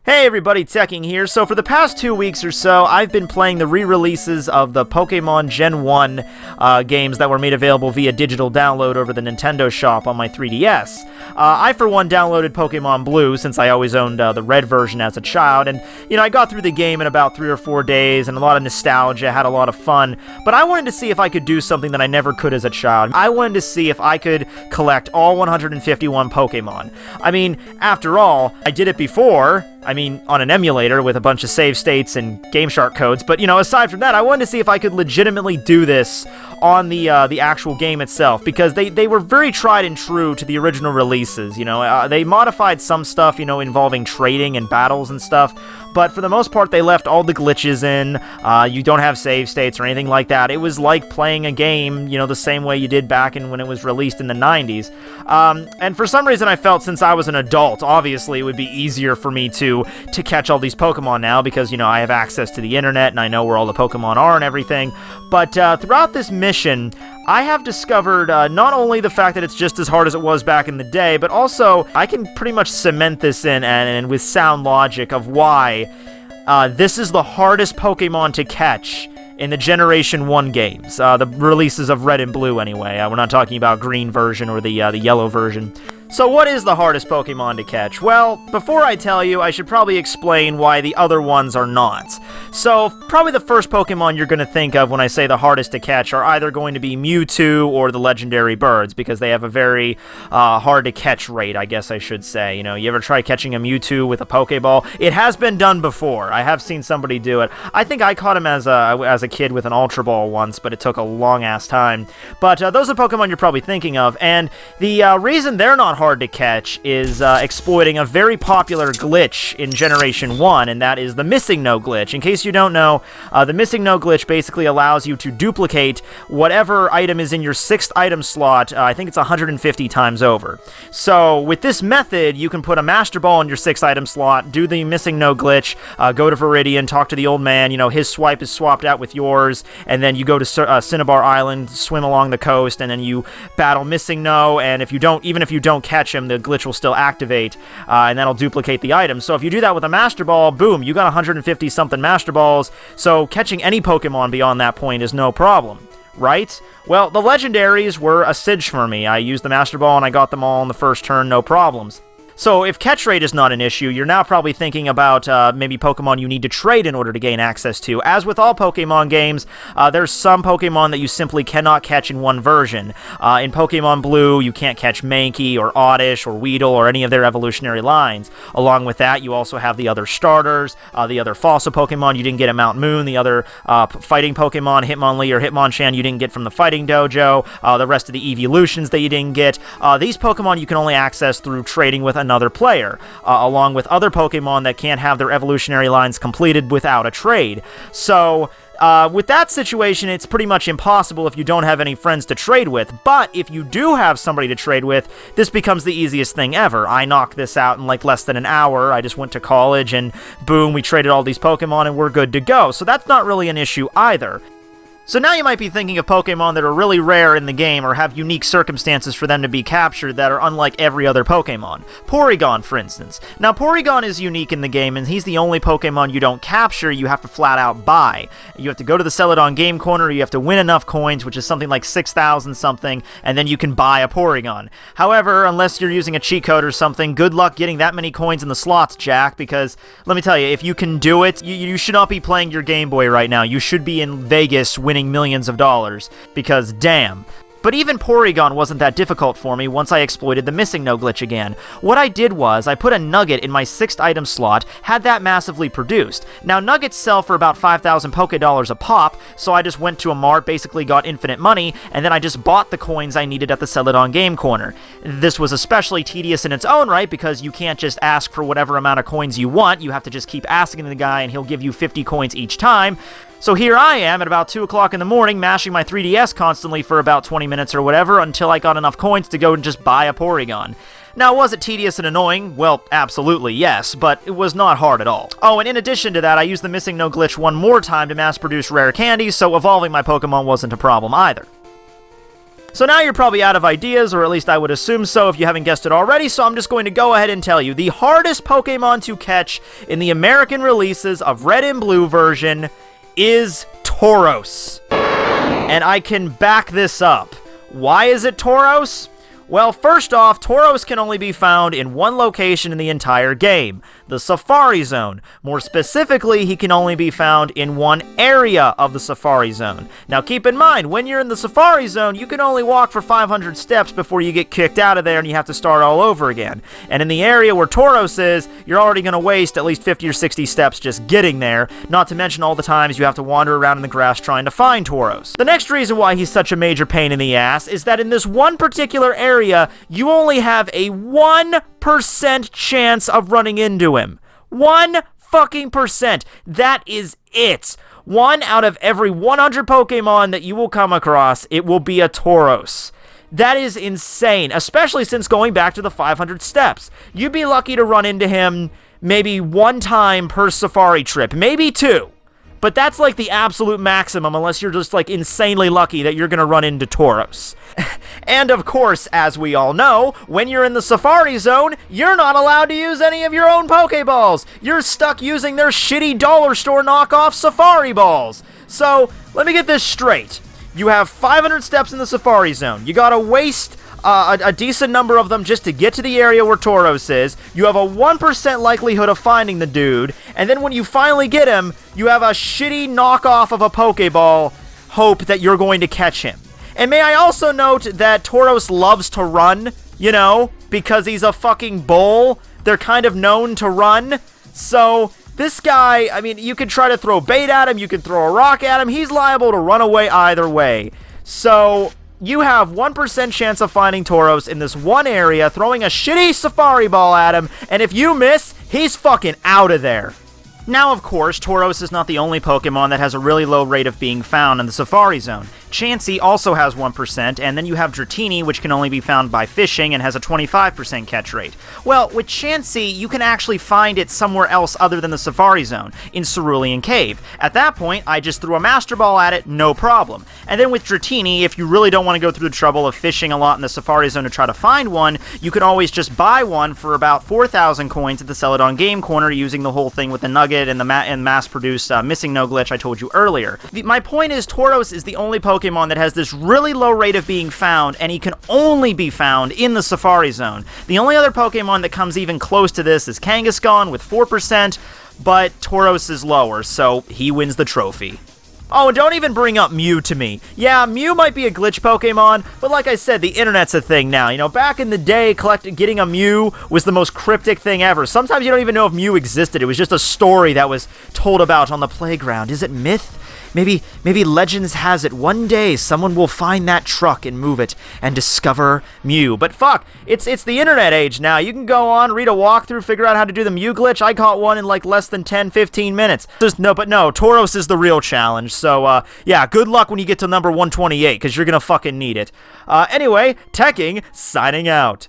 Hey everybody, Tekking here. So for the past 2 weeks or so, I've been playing the re-releases of the Pokémon Gen 1 games that were made available via digital download over the Nintendo shop on my 3DS. I, for one, downloaded Pokémon Blue since I always owned the red version as a child, and, I got through the game in about 3 or 4 days, and a lot of nostalgia, had a lot of fun, but I wanted to see if I could do something that I never could as a child. I wanted to see if I could collect all 151 Pokémon. I mean, after all, I did it before, on an emulator with a bunch of save states and GameShark codes, but, aside from that, I wanted to see if I could legitimately do this on the actual game itself, because they were very tried and true to the original releases, they modified some stuff, involving trading and battles and stuff, but for the most part, they left all the glitches in. You don't have save states or anything like that. It was like playing a game, the same way you did back when it was released in the 90s. And for some reason, I felt since I was an adult, obviously, it would be easier for me to catch all these Pokemon now, because, I have access to the internet, and I know where all the Pokemon are and everything. But throughout this mission, I have discovered not only the fact that it's just as hard as it was back in the day, but also I can pretty much cement this in and with sound logic of why this is the hardest Pokemon to catch in the Generation 1 games. The releases of Red and Blue, anyway. We're not talking about green version or the yellow version. So what is the hardest Pokemon to catch? Well, before I tell you, I should probably explain why the other ones are not. So, probably the first Pokemon you're going to think of when I say the hardest to catch are either going to be Mewtwo or the legendary birds, because they have a very hard to catch rate, I guess I should say. You ever try catching a Mewtwo with a Pokeball? It has been done before. I have seen somebody do it. I think I caught him as a kid with an Ultra Ball once, but it took a long-ass time. But those are the Pokemon you're probably thinking of, and the reason they're not hard to catch is exploiting a very popular glitch in Generation 1, and that is the Missing No glitch. In case you don't know, the Missing No glitch basically allows you to duplicate whatever item is in your 6th item slot, I think it's 150 times over. So, with this method, you can put a Master Ball in your 6th item slot, do the Missing No glitch, go to Viridian, talk to the old man, his swipe is swapped out with yours, and then you go to Cinnabar Island, swim along the coast, and then you battle Missing No, and even if you don't catch him, the glitch will still activate, and that'll duplicate the item. So if you do that with a Master Ball, boom, you got 150 something Master Balls, so catching any Pokemon beyond that point is no problem, right? Well, the legendaries were a cinch for me. I used the Master Ball and I got them all in the first turn, no problems. So, if catch rate is not an issue, you're now probably thinking about maybe Pokemon you need to trade in order to gain access to. As with all Pokemon games, there's some Pokemon that you simply cannot catch in one version. In Pokemon Blue, you can't catch Mankey or Oddish or Weedle or any of their evolutionary lines. Along with that, you also have the other starters, the other fossil Pokemon you didn't get at Mount Moon, the other fighting Pokemon, Hitmonlee or Hitmonchan you didn't get from the Fighting Dojo, the rest of the evolutions that you didn't get. These Pokemon you can only access through trading with another player, along with other Pokemon that can't have their evolutionary lines completed without a trade. So, with that situation, it's pretty much impossible if you don't have any friends to trade with, but if you do have somebody to trade with, this becomes the easiest thing ever. I knocked this out in less than an hour. I just went to college and boom, we traded all these Pokemon and we're good to go. So that's not really an issue either. So now you might be thinking of Pokemon that are really rare in the game or have unique circumstances for them to be captured that are unlike every other Pokemon. Porygon, for instance. Now, Porygon is unique in the game, and he's the only Pokemon you don't capture, you have to flat out buy. You have to go to the Celadon Game Corner, you have to win enough coins, which is something like 6,000 something, and then you can buy a Porygon. However, unless you're using a cheat code or something, good luck getting that many coins in the slots, Jack, because, let me tell you, if you can do it, you should not be playing your Game Boy right now. You should be in Vegas winning millions of dollars, because damn. But even Porygon wasn't that difficult for me once I exploited the Missing No glitch again. What I did was, I put a nugget in my 6th item slot, had that massively produced. Now, nuggets sell for about 5,000 Pokédollars a pop, so I just went to a mart, basically got infinite money, and then I just bought the coins I needed at the Celadon Game Corner. This was especially tedious in its own right, because you can't just ask for whatever amount of coins you want, you have to just keep asking the guy, and he'll give you 50 coins each time. So here I am at about 2 o'clock in the morning, mashing my 3DS constantly for about 20 minutes or whatever, until I got enough coins to go and just buy a Porygon. Now, was it tedious and annoying? Well, absolutely, yes, but it was not hard at all. Oh, and in addition to that, I used the Missing No glitch one more time to mass-produce rare candies, so evolving my Pokemon wasn't a problem either. So now you're probably out of ideas, or at least I would assume so if you haven't guessed it already, so I'm just going to go ahead and tell you. The hardest Pokemon to catch in the American releases of Red and Blue version is Tauros. And I can back this up. Why is it Tauros? Well, first off, Tauros can only be found in one location in the entire game, the Safari Zone. More specifically, he can only be found in one area of the Safari Zone. Now keep in mind, when you're in the Safari Zone, you can only walk for 500 steps before you get kicked out of there and you have to start all over again. And in the area where Tauros is, you're already going to waste at least 50 or 60 steps just getting there, not to mention all the times you have to wander around in the grass trying to find Tauros. The next reason why he's such a major pain in the ass is that in this one particular area, you only have a 1% chance of running into him. 1 fucking percent. That is it. 1 out of every 100 Pokemon that you will come across, it will be a Tauros. That is insane, especially since going back to the 500 steps. You'd be lucky to run into him maybe 1 time per safari trip, maybe 2. But that's like the absolute maximum unless you're just like insanely lucky that you're gonna run into Tauros. And of course, as we all know, when you're in the Safari Zone, you're not allowed to use any of your own Pokeballs. You're stuck using their shitty dollar store knockoff Safari Balls. So, let me get this straight. You have 500 steps in the Safari Zone. You gotta waste a decent number of them just to get to the area where Tauros is. You have a 1% likelihood of finding the dude, and then when you finally get him, you have a shitty knockoff of a Pokeball hope that you're going to catch him. And may I also note that Tauros loves to run, you know, because he's a fucking bull. They're kind of known to run. So, this guy, I mean, you could try to throw bait at him, you could throw a rock at him, he's liable to run away either way. So, you have 1% chance of finding Tauros in this one area, throwing a shitty Safari Ball at him, and if you miss, he's fucking out of there. Now, of course, Tauros is not the only Pokemon that has a really low rate of being found in the Safari Zone. Chansey also has 1%, and then you have Dratini, which can only be found by fishing and has a 25% catch rate. Well, with Chansey, you can actually find it somewhere else other than the Safari Zone, in Cerulean Cave. At that point, I just threw a Master Ball at it, no problem. And then with Dratini, if you really don't want to go through the trouble of fishing a lot in the Safari Zone to try to find one, you can always just buy one for about 4,000 coins at the Celadon Game Corner using the whole thing with the Nugget and the mass-produced Missing No glitch I told you earlier. My point is, Tauros is the only Pokemon that has this really low rate of being found, and he can only be found in the Safari Zone. The only other Pokemon that comes even close to this is Kangaskhan with 4%, but Tauros is lower, so he wins the trophy. Oh, and don't even bring up Mew to me. Yeah, Mew might be a glitch Pokemon, but like I said, the internet's a thing now. You know, back in the day, getting a Mew was the most cryptic thing ever. Sometimes you don't even know if Mew existed. It was just a story that was told about on the playground. Is it myth? Maybe legends has it one day someone will find that truck and move it and discover Mew. But fuck, it's the internet age now. You can go on, read a walkthrough, figure out how to do the Mew glitch. I caught one in like less than 10-15 minutes. No, Tauros is the real challenge. So yeah, good luck when you get to number 128 because you're gonna fucking need it. Anyway, Tekking signing out.